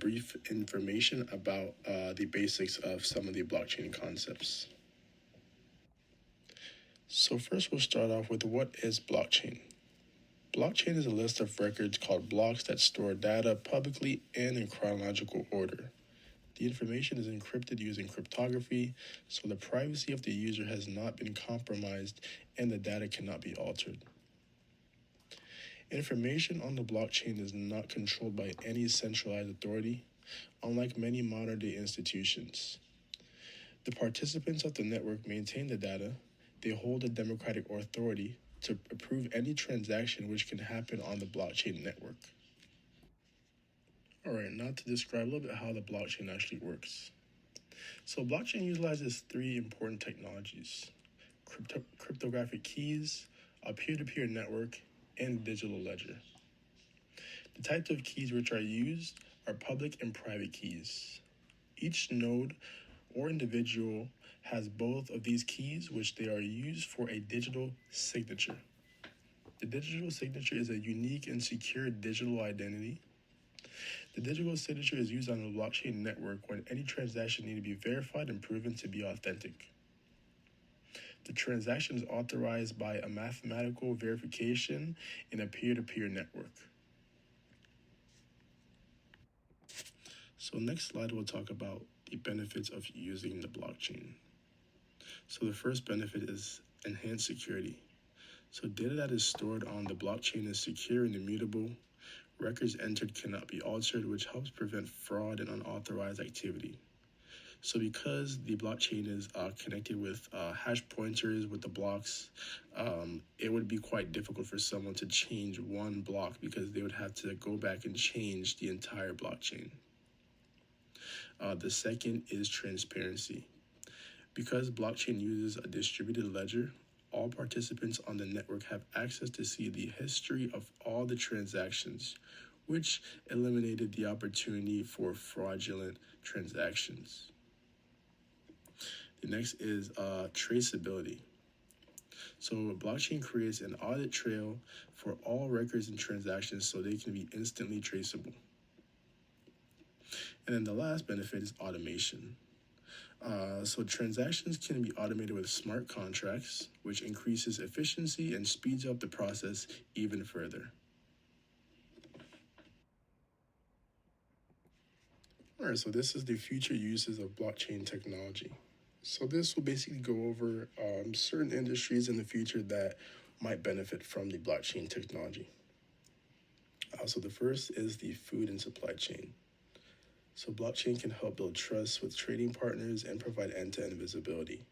brief information about the basics of some of the blockchain concepts. So first we'll start off with what is blockchain. Blockchain is a list of records called blocks that store data publicly and in chronological order. The information is encrypted using cryptography, so the privacy of the user has not been compromised and the data cannot be altered. Information on the blockchain is not controlled by any centralized authority, unlike many modern-day institutions. The participants of the network maintain the data. They hold a democratic authority to approve any transaction which can happen on the blockchain network. Alright, now to describe a little bit how the blockchain actually works. So blockchain utilizes three important technologies: cryptographic keys, a peer-to-peer network, and digital ledger. The types of keys which are used are public and private keys. Each node or individual has both of these keys, which they are used for a digital signature. The digital signature is a unique and secure digital identity. The digital signature is used on the blockchain network when any transaction needs to be verified and proven to be authentic. The transaction is authorized by a mathematical verification in a peer-to-peer network. So next slide we'll talk about the benefits of using the blockchain. So the first benefit is enhanced security. So data that is stored on the blockchain is secure and immutable. Records entered cannot be altered, which helps prevent fraud and unauthorized activity. So because the blockchain is connected with hash pointers with the blocks, it would be quite difficult for someone to change one block because they would have to go back and change the entire blockchain. The second is transparency. Because blockchain uses a distributed ledger, all participants on the network have access to see the history of all the transactions, which eliminated the opportunity for fraudulent transactions. The next is traceability. So blockchain creates an audit trail for all records and transactions so they can be instantly traceable. And then the last benefit is automation. So transactions can be automated with smart contracts, which increases efficiency and speeds up the process even further. All right, so this is the future uses of blockchain technology. So this will basically go over certain industries in the future that might benefit from the blockchain technology. So the first is the food and supply chain. So blockchain can help build trust with trading partners and provide end-to-end visibility.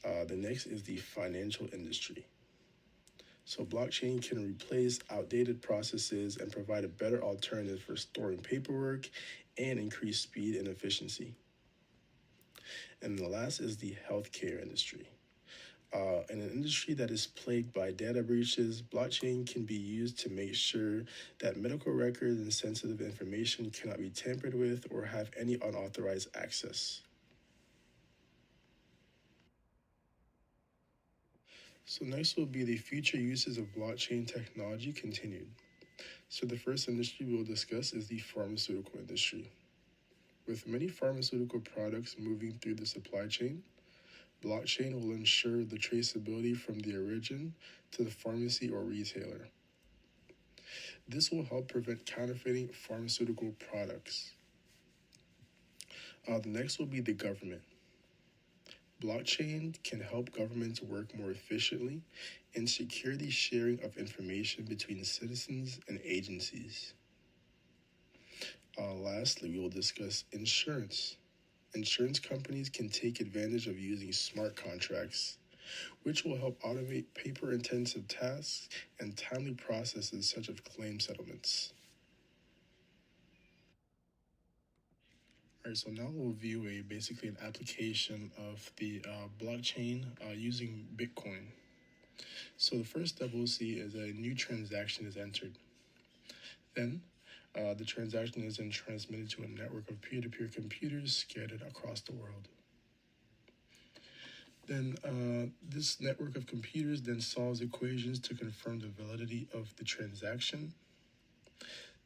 The next is the financial industry. So blockchain can replace outdated processes and provide a better alternative for storing paperwork and increase speed and efficiency. And the last is the healthcare industry. In an industry that is plagued by data breaches, blockchain can be used to make sure that medical records and sensitive information cannot be tampered with or have any unauthorized access. So next will be the future uses of blockchain technology continued. So the first industry we'll discuss is the pharmaceutical industry. With many pharmaceutical products moving through the supply chain, blockchain will ensure the traceability from the origin to the pharmacy or retailer. This will help prevent counterfeiting pharmaceutical products. The next will be the government. Blockchain can help governments work more efficiently and secure the sharing of information between citizens and agencies. Lastly, we will discuss insurance. Insurance companies can take advantage of using smart contracts, which will help automate paper-intensive tasks and timely processes such as claim settlements. All right, so now we'll view basically an application of the blockchain using Bitcoin. So the first step we'll see is a new transaction is entered. Then the transaction is then transmitted to a network of peer-to-peer computers scattered across the world. Then this network of computers then solves equations to confirm the validity of the transaction.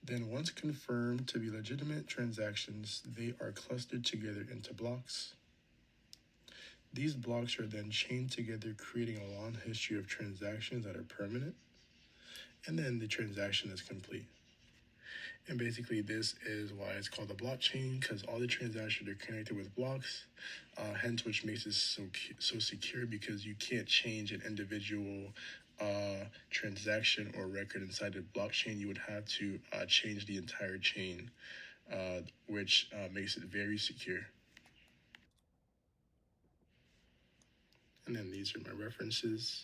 Then once confirmed to be legitimate transactions, they are clustered together into blocks. These blocks are then chained together, creating a long history of transactions that are permanent, and then the transaction is complete. And basically, this is why it's called a blockchain, because all the transactions are connected with blocks, hence which makes it so secure, because you can't change an individual transaction or record inside the blockchain. You would have to change the entire chain, which makes it very secure. And then these are my references.